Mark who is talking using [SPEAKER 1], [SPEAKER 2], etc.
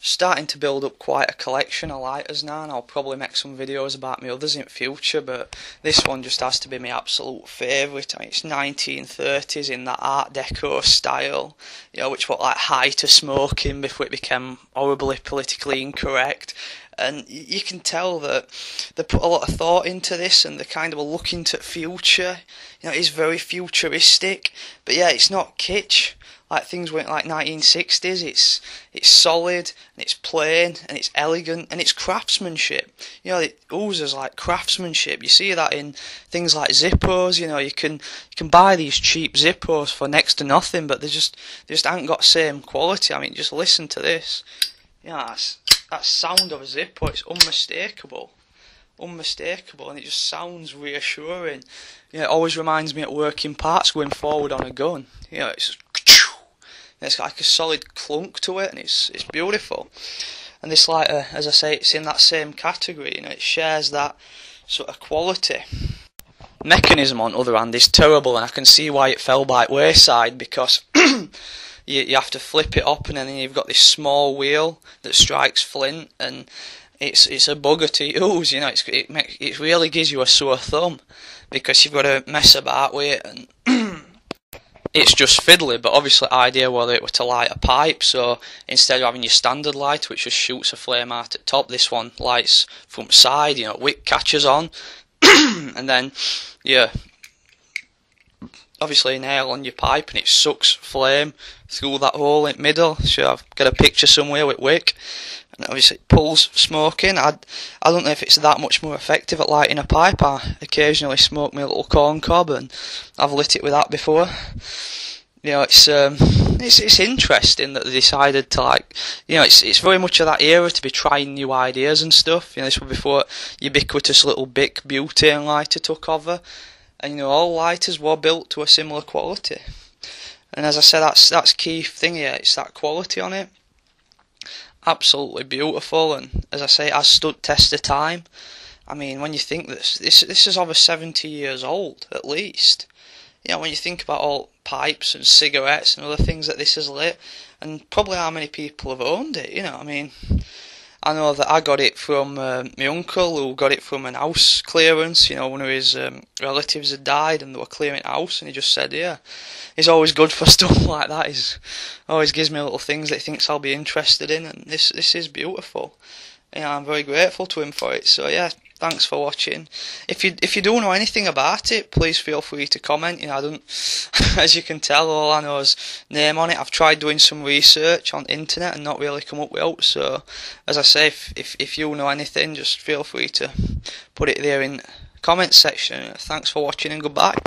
[SPEAKER 1] starting to build up quite a collection of lighters now, and I'll probably make some videos about my others in future, but this one just has to be my absolute favourite. I mean, it's 1930s in that Art Deco style, you know, which was like high to smoking before it became horribly politically incorrect. And you can tell that they put a lot of thought into this, and they kind of are looking to the future. You know, it's very futuristic, but yeah, it's not kitsch. Like things went like 1960s. It's solid and it's plain and it's elegant and it's craftsmanship. You know, it oozes like craftsmanship. You see that in things like Zippos. You know, you can buy these cheap Zippos for next to nothing, but they just haven't got same quality. I mean, just listen to this. You know, that sound of a Zippo. It's unmistakable, and it just sounds reassuring. You know, it always reminds me of working parts going forward on a gun. You know, it's like a solid clunk to it, and it's beautiful. And this lighter, as I say, it's in that same category. You know, it shares that sort of quality. Mechanism, on the other hand, is terrible, and I can see why it fell by the wayside, because you have to flip it up, and then you've got this small wheel that strikes flint, and it's a bugger to use. You know, it really gives you a sore thumb because you've got to mess about with it, and it's just fiddly. But obviously, the idea was it were to light a pipe, so instead of having your standard light, which just shoots a flame out at top, this one lights from the side. You know, wick catches on, and then obviously a nail on your pipe, and it sucks flame through that hole in the middle. So I've got a picture somewhere with wick, and obviously it pulls smoke in. I don't know if it's that much more effective at lighting a pipe. I occasionally smoke my little corn cob, and I've lit it with that before. You know, it's interesting that they decided to, like, you know, it's very much of that era to be trying new ideas and stuff. You know, this was before ubiquitous little Bic butane lighter took over. And, you know, all lighters were built to a similar quality. And as I said, that's key thing here. It's that quality on it. Absolutely beautiful. And as I say, it has stood test of time. I mean, when you think that this is over 70 years old, at least. You know, when you think about all pipes and cigarettes and other things that this has lit, and probably how many people have owned it, you know, I mean, I know that I got it from my uncle, who got it from an house clearance. You know, one of his relatives had died and they were clearing the house, and he just said, yeah, he's always good for stuff like that. He's always gives me little things that he thinks I'll be interested in, and this is beautiful. You know, I'm very grateful to him for it. So yeah, thanks for watching. If you do know anything about it, please feel free to comment. You know, I don't, as you can tell, all I know is name on it. I've tried doing some research on the internet and not really come up with it. So, as I say, if you know anything, just feel free to put it there in the comments section. Thanks for watching, and goodbye.